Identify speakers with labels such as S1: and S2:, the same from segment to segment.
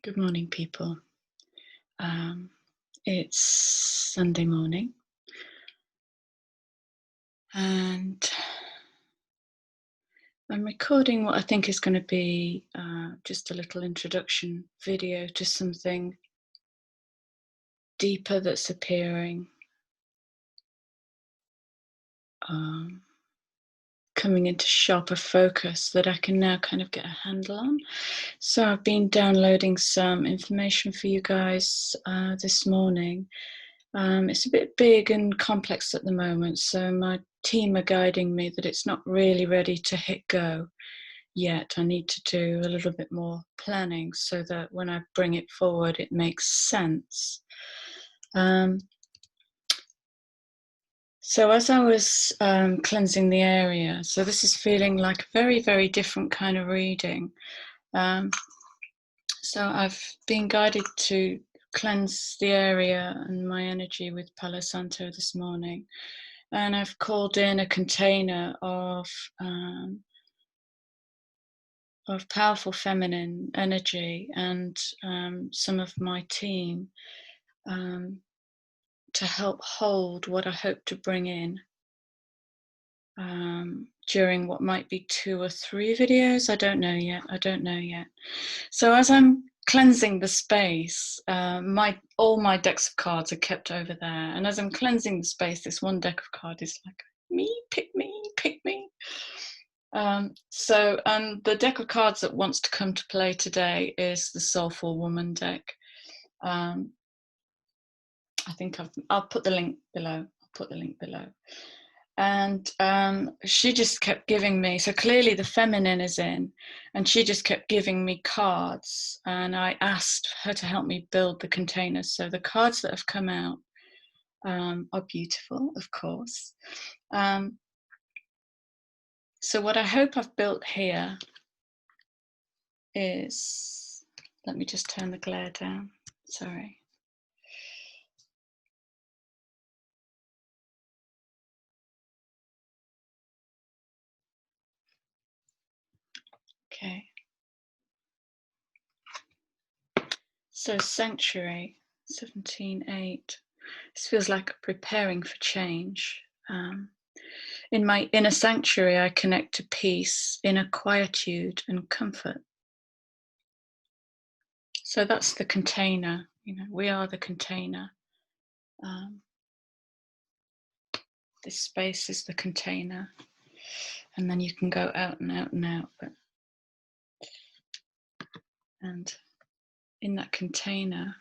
S1: Good morning, people. Um, it's Sunday morning, and I'm recording what I think is going to be just a little introduction video to something deeper that's appearing, coming into sharper focus that I can now kind of get a handle on. So I've been downloading some information for you guys this morning. It's a bit big and complex at the moment, so my team are guiding me that it's not really ready to hit go yet. I need to do a little bit more planning so that when I bring it forward, it makes sense. So as I was cleansing the area, so this is feeling like a very, very different kind of reading. So I've been guided to cleanse the area and my energy with Palo Santo this morning. And I've called in a container of powerful feminine energy and some of my team to help hold what I hope to bring in during what might be 2 or 3 videos. I don't know yet. So as I'm cleansing the space, all my decks of cards are kept over there, and as I'm cleansing the space, this one deck of cards is like, me, pick me. So the deck of cards that wants to come to play today is the Soulful Woman deck. I think I'll put the link below. And she just kept giving me, so clearly the feminine is in, and she just kept giving me cards, and I asked her to help me build the containers. So the cards that have come out are beautiful, of course. So what I hope I've built here is, let me just turn the glare down, sorry. Okay. So Sanctuary, 17:8. This feels like preparing for change. In my inner sanctuary, I connect to peace, inner quietude, and comfort. So that's the container. We are the container. This space is the container, and then you can go out and out and out. And in that container,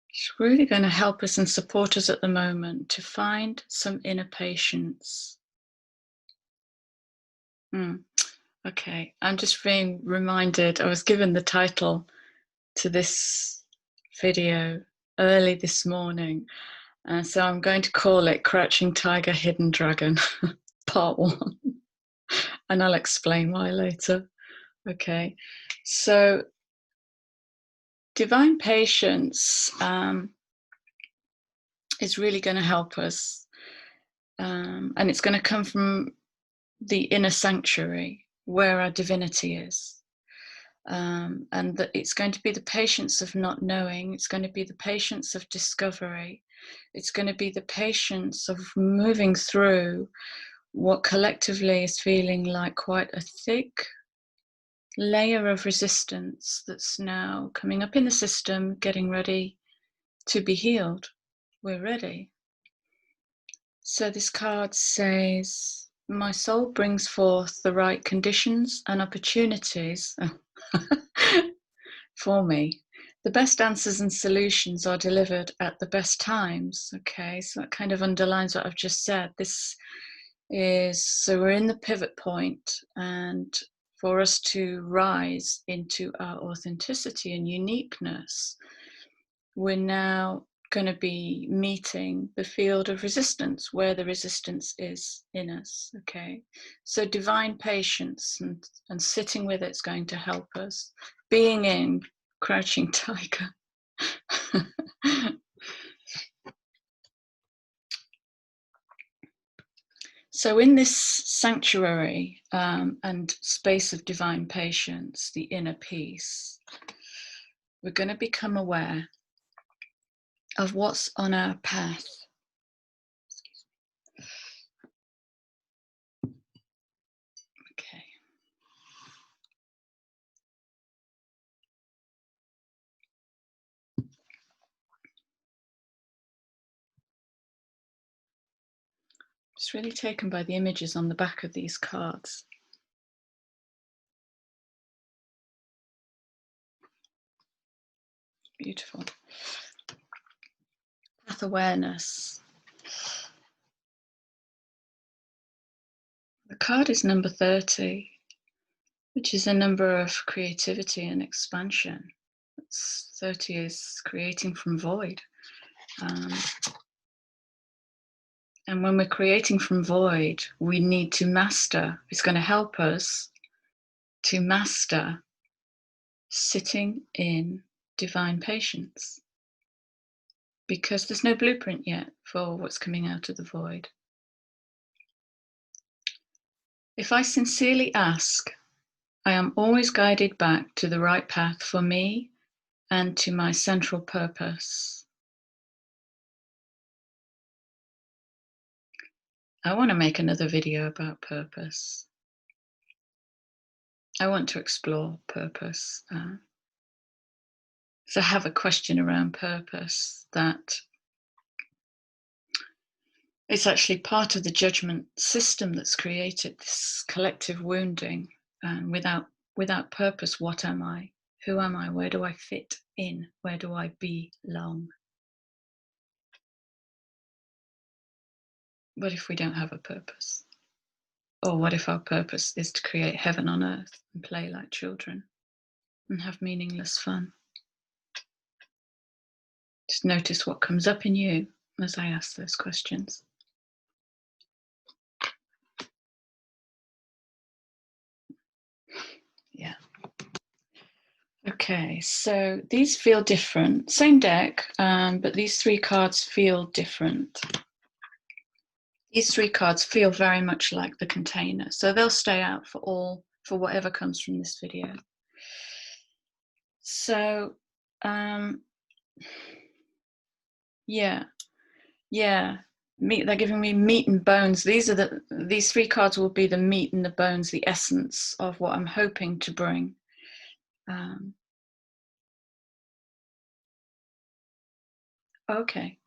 S1: it's really going to help us and support us at the moment to find some inner patience. Okay, I'm just being reminded, I was given the title to this video early this morning, so I'm going to call it Crouching Tiger, Hidden Dragon, Part 1, and I'll explain why later. Okay, so divine patience is really going to help us, and it's going to come from the inner sanctuary where our divinity is. And that it's going to be the patience of not knowing, it's going to be the patience of discovery, it's going to be the patience of moving through what collectively is feeling like quite a thick layer of resistance that's now coming up in the system, getting ready to be healed. We're ready. So this card says, my soul brings forth the right conditions and opportunities for me. The best answers and solutions are delivered at the best times. Okay, so that kind of underlines what I've just said. This is, so we're in the pivot point, and for us to rise into our authenticity and uniqueness, we're now going to be meeting the field of resistance where the resistance is in us. Okay, so divine patience and sitting with it's going to help us. Being in Crouching Tiger. So in this sanctuary and space of divine patience, the inner peace, we're going to become aware of what's on our path. Okay. Just really taken by the images on the back of these cards. Beautiful. Path awareness. The card is number 30, which is a number of creativity and expansion. 30 is creating from void. And when we're creating from void, we need to master. It's going to help us to master sitting in divine patience, because there's no blueprint yet for what's coming out of the void. If I sincerely ask, I am always guided back to the right path for me and to my central purpose. I want to make another video about purpose. I want to explore purpose. So I have a question around purpose that it's actually part of the judgment system that's created this collective wounding. And without purpose, what am I? Who am I? Where do I fit in? Where do I belong? What if we don't have a purpose? Or what if our purpose is to create heaven on earth and play like children and have meaningless fun? Just notice what comes up in you as I ask those questions. Yeah. Okay, so these feel different. Same deck, but these 3 cards feel different. These 3 cards feel very much like the container, so they'll stay out for whatever comes from this video. So, yeah, they're giving me meat and bones. These 3 cards will be the meat and the bones, the essence of what I'm hoping to bring. Okay.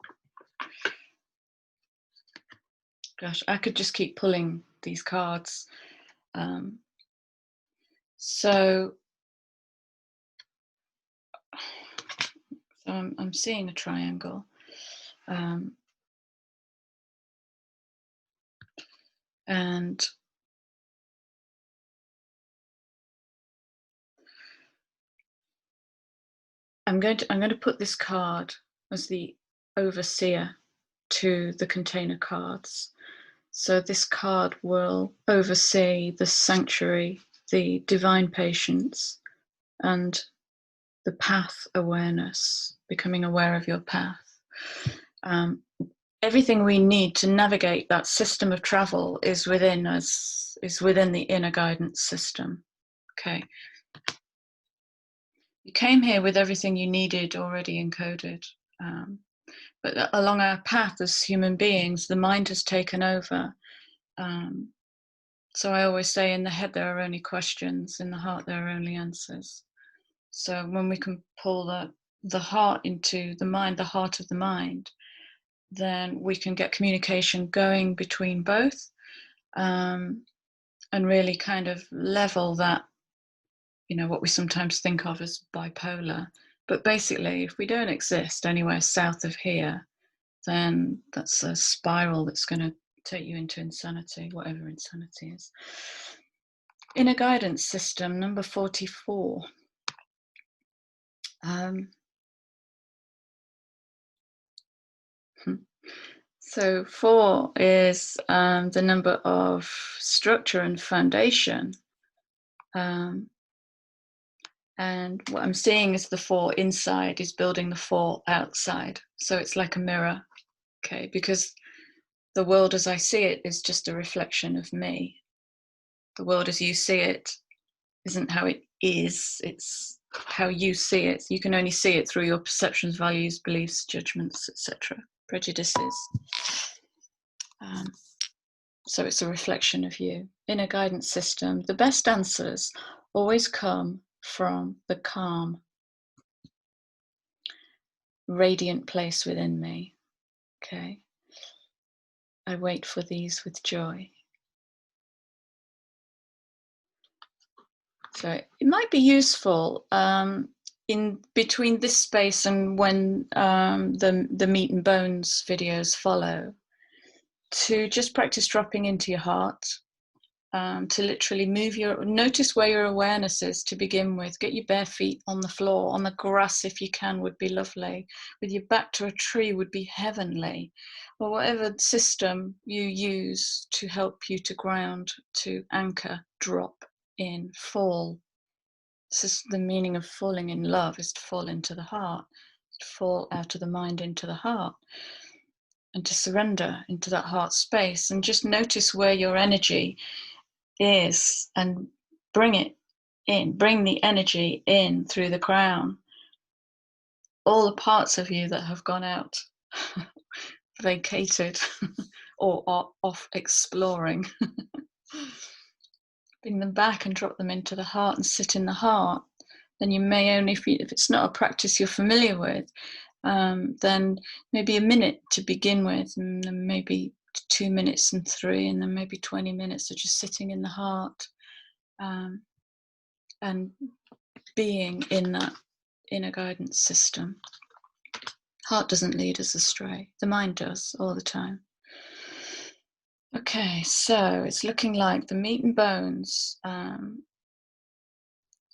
S1: Gosh, I could just keep pulling these cards. So I'm seeing a triangle. And I'm going to put this card as the overseer to the container cards. So this card will oversee the sanctuary, the divine patience, and the path awareness, becoming aware of your path. Everything we need to navigate that system of travel is within us, is within the inner guidance system. Okay. You came here with everything you needed already encoded. But along our path as human beings, the mind has taken over. So I always say, in the head there are only questions, in the heart there are only answers. So when we can pull the heart into the mind, the heart of the mind, then we can get communication going between both, and really kind of level that, what we sometimes think of as bipolar. But basically, if we don't exist anywhere south of here, then that's a spiral that's going to take you into insanity, whatever insanity is. Inner guidance system, number 44. So 4 is the number of structure and foundation. And what I'm seeing is the 4 inside is building the 4 outside. So it's like a mirror, okay? Because The world as I see it is just a reflection of me. The world as you see it isn't how it is, it's how you see it. You can only see it through your perceptions, values, beliefs, judgments, etc., prejudices. So it's a reflection of you. In a guidance system, the best answers always come from the calm, radiant place within me. Okay. I wait for these with joy. So it might be useful in between this space and when the meat and bones videos follow, to just practice dropping into your heart, to literally notice where your awareness is to begin with. Get your bare feet on the floor, on the grass if you can, would be lovely. With your back to a tree would be heavenly. Or whatever system you use to help you to ground, to anchor, drop in, fall. This is the meaning of falling in love, is to fall into the heart, to fall out of the mind into the heart, and to surrender into that heart space, and just notice where your energy is and bring it in, bring the energy in through the crown. All the parts of you that have gone out, vacated, or are off exploring. Bring them back and drop them into the heart and sit in the heart. Then you may only, if it's not a practice you're familiar with, then maybe a minute to begin with, and then maybe 2 minutes and 3, and then maybe 20 minutes of just sitting in the heart, and being in that inner guidance system. Heart doesn't lead us astray, the mind does all the time. Okay, so it's looking like the meat and bones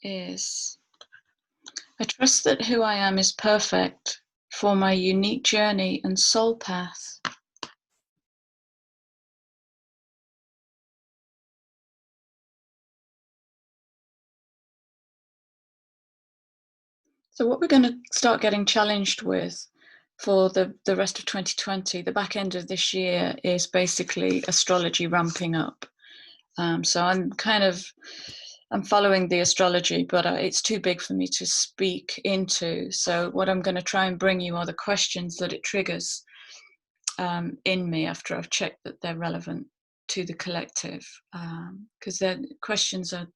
S1: is, I trust that who I am is perfect for my unique journey and soul path. So what we're going to start getting challenged with for the rest of 2020, the back end of this year, is basically astrology ramping up. So I'm following the astrology, but it's too big for me to speak into. So what I'm going to try and bring you are the questions that it triggers in me after I've checked that they're relevant to the collective, because the questions are,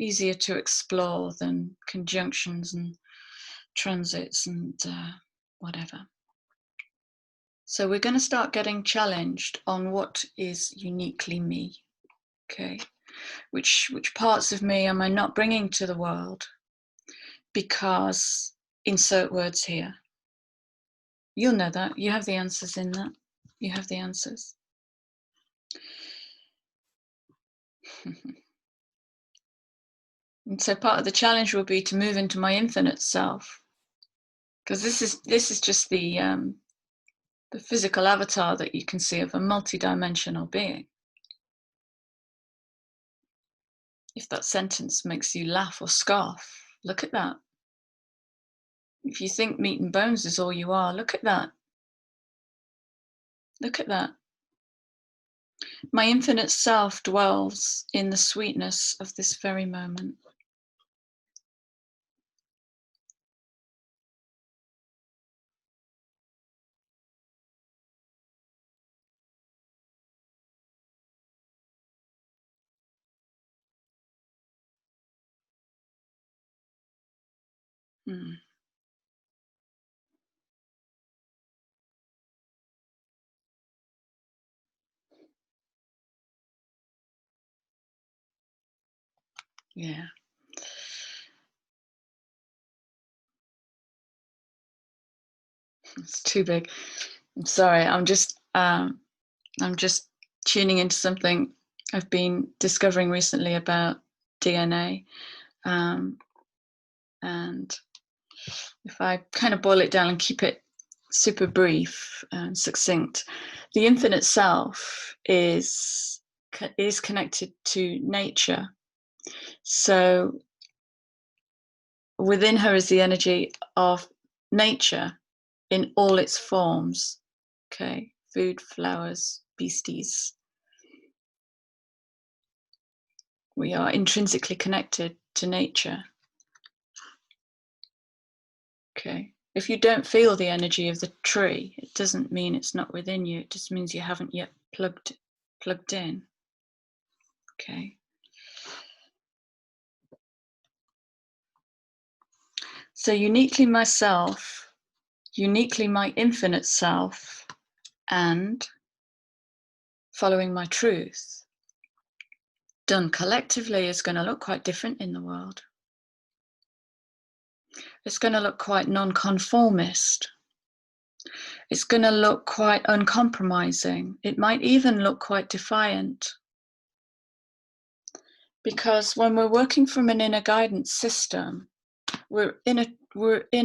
S1: easier to explore than conjunctions and transits and whatever. So we're going to start getting challenged on what is uniquely me. Okay, which parts of me am I not bringing to the world because, insert words here. You'll know that. You have the answers in that. You have the answers. And so part of the challenge will be to move into my infinite self, because this is just the physical avatar that you can see of a multidimensional being. If that sentence makes you laugh or scoff, look at that. If you think meat and bones is all you are, look at that. Look at that. My infinite self dwells in the sweetness of this very moment. Hmm. Yeah. It's too big. I'm sorry. I'm just tuning into something I've been discovering recently about DNA. And if I kind of boil it down and keep it super brief and succinct, the infinite self is connected to nature. So within her is the energy of nature in all its forms. Okay, food, flowers, beasties. We are intrinsically connected to nature. Okay. If you don't feel the energy of the tree, it doesn't mean it's not within you. It just means you haven't yet plugged in. Okay. So uniquely myself, uniquely my infinite self, and following my truth, done collectively, is going to look quite different in the world. It's going to look quite non-conformist. It's going to look quite uncompromising. It might even look quite defiant. Because when we're working from an inner guidance system, we're in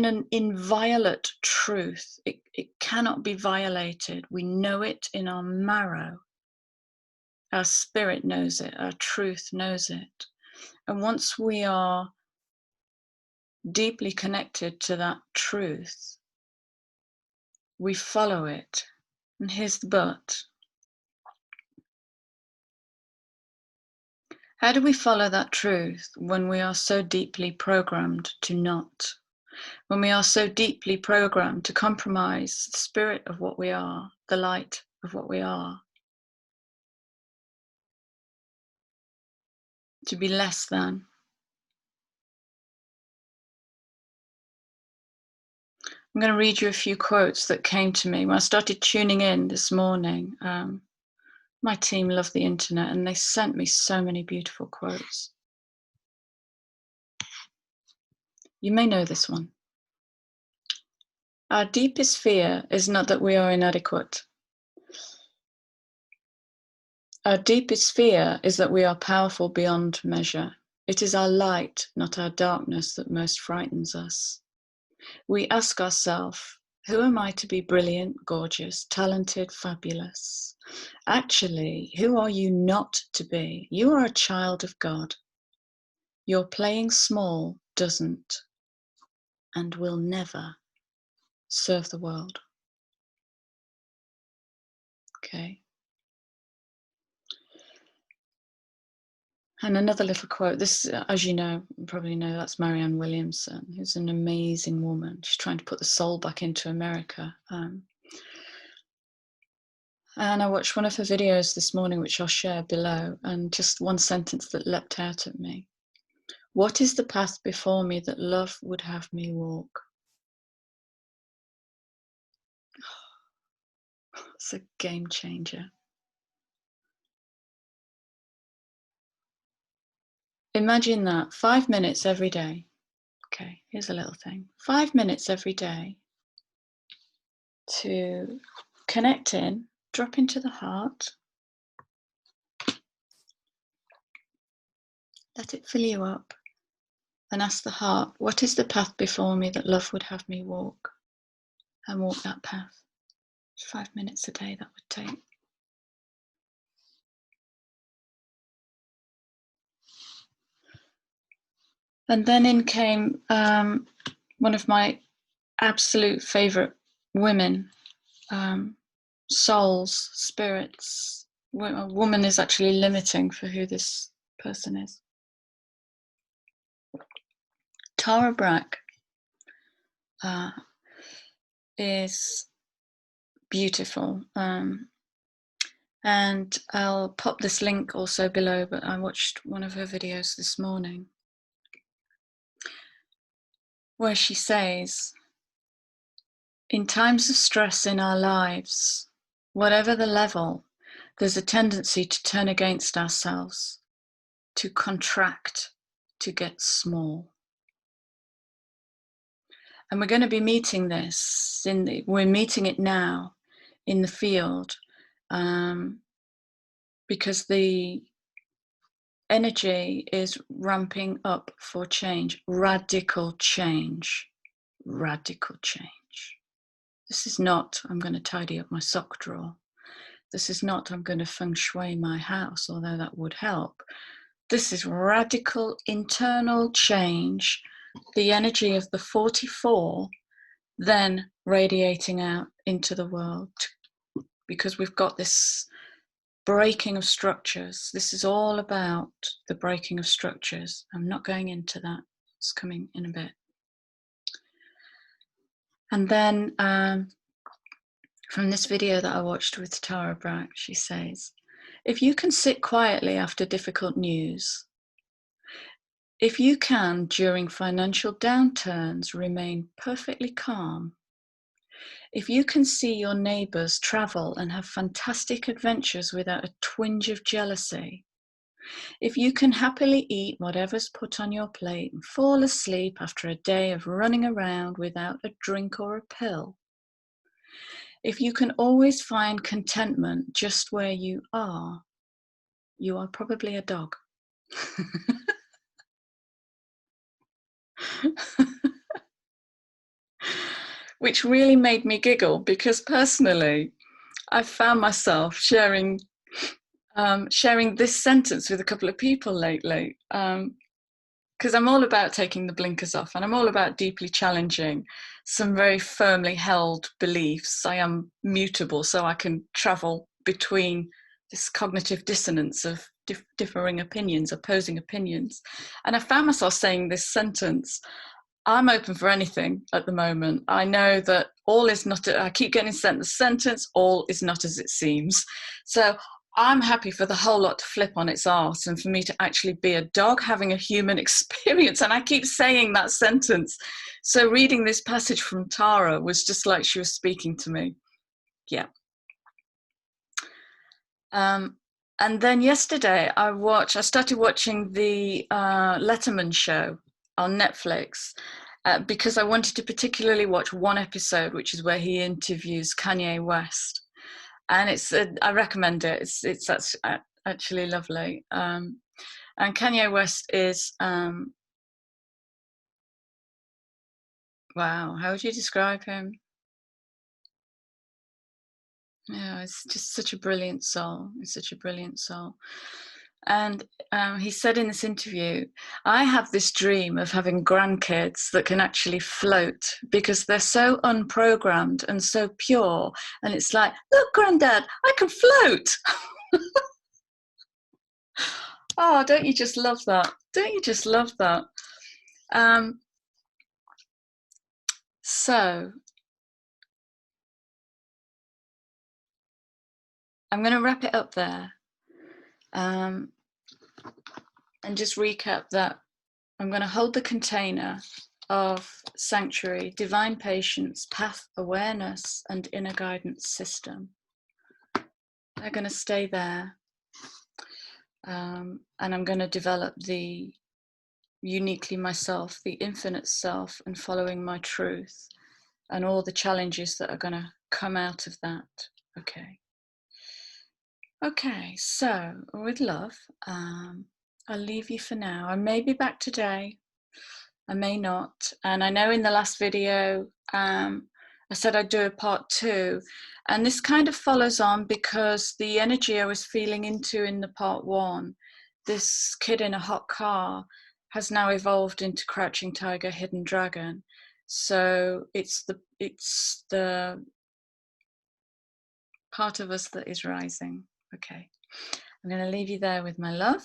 S1: an inviolate truth. It cannot be violated. We know it in our marrow. Our spirit knows it. Our truth knows it. And once we are deeply connected to that truth, we follow it. And here's the but. How do we follow that truth when we are so deeply programmed to not? When we are so deeply programmed to compromise the spirit of what we are, the light of what we are, to be less than. I'm going to read you a few quotes that came to me when I started tuning in this morning. My team love the internet and they sent me so many beautiful quotes. You may know this one. Our deepest fear is not that we are inadequate. Our deepest fear is that we are powerful beyond measure. It is our light, not our darkness, that most frightens us. We ask ourselves, who am I to be brilliant, gorgeous, talented, fabulous? Actually, who are you not to be? You are a child of God. Your playing small doesn't and will never serve the world. Okay. And another little quote, this, as you know, probably know, that's Marianne Williamson, who's an amazing woman. She's trying to put the soul back into America. And I watched one of her videos this morning, which I'll share below, and just one sentence that leapt out at me. What is the path before me that love would have me walk? It's a game changer. Imagine that, 5 minutes every day. Okay, here's a little thing. 5 minutes every day to connect in, drop into the heart. Let it fill you up and ask the heart, what is the path before me that love would have me walk? And walk that path. 5 minutes a day that would take. And then in came one of my absolute favorite women, souls, spirits. A woman is actually limiting for who this person is. Tara Brach is beautiful. And I'll pop this link also below, but I watched one of her videos this morning where she says, in times of stress in our lives, whatever the level, there's a tendency to turn against ourselves, to contract, to get small. And we're going to be meeting this, we're meeting it now in the field, because the energy is ramping up for change, radical change, radical change. This is not, I'm going to tidy up my sock drawer. This is not, I'm going to feng shui my house, although that would help. This is radical internal change, the energy of the 44 then radiating out into the world because we've got this breaking of structures. This is all about the breaking of structures. I'm not going into that. It's coming in a bit. And then from this video that I watched with Tara Brach, she says, if you can sit quietly after difficult news, if you can, during financial downturns, remain perfectly calm, if you can see your neighbours travel and have fantastic adventures without a twinge of jealousy, if you can happily eat whatever's put on your plate and fall asleep after a day of running around without a drink or a pill, if you can always find contentment just where you are probably a dog. Which really made me giggle, because personally, I found myself sharing this sentence with a couple of people lately, because I'm all about taking the blinkers off, and I'm all about deeply challenging some very firmly held beliefs. I am mutable, so I can travel between this cognitive dissonance of differing opinions, opposing opinions. And I found myself saying this sentence: I'm open for anything at the moment. I know that all is not, I keep getting sent the sentence, all is not as it seems. So I'm happy for the whole lot to flip on its arse and for me to actually be a dog having a human experience. And I keep saying that sentence. So reading this passage from Tara was just like she was speaking to me. Yeah. And then yesterday I started watching the Letterman show on Netflix because I wanted to particularly watch one episode, which is where he interviews Kanye West. And I recommend it. It's actually lovely. And Kanye West is, wow, how would you describe him? Yeah, it's just such a brilliant soul. It's such a brilliant soul. And he said in this interview, I have this dream of having grandkids that can actually float because they're so unprogrammed and so pure. And it's like, look, Granddad, I can float. Oh, don't you just love that? Don't you just love that? So I'm going to wrap it up there and just recap that I'm going to hold the container of sanctuary, divine patience, path awareness, and inner guidance system. They're going to stay there. And I'm going to develop the uniquely myself, the infinite self, and following my truth and all the challenges that are going to come out of that. Okay, so with love, I'll leave you for now. I may be back today, I may not. And I know in the last video, I said I'd do a part 2. And this kind of follows on because the energy I was feeling into in the part 1, this kid in a hot car, has now evolved into Crouching Tiger, Hidden Dragon. So it's the part of us that is rising. Okay. I'm going to leave you there with my love.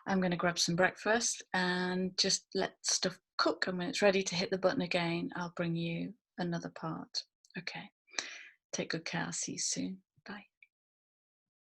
S1: I'm going to grab some breakfast and just let stuff cook. And when it's ready to hit the button again, I'll bring you another part. Okay. Take good care. I'll see you soon.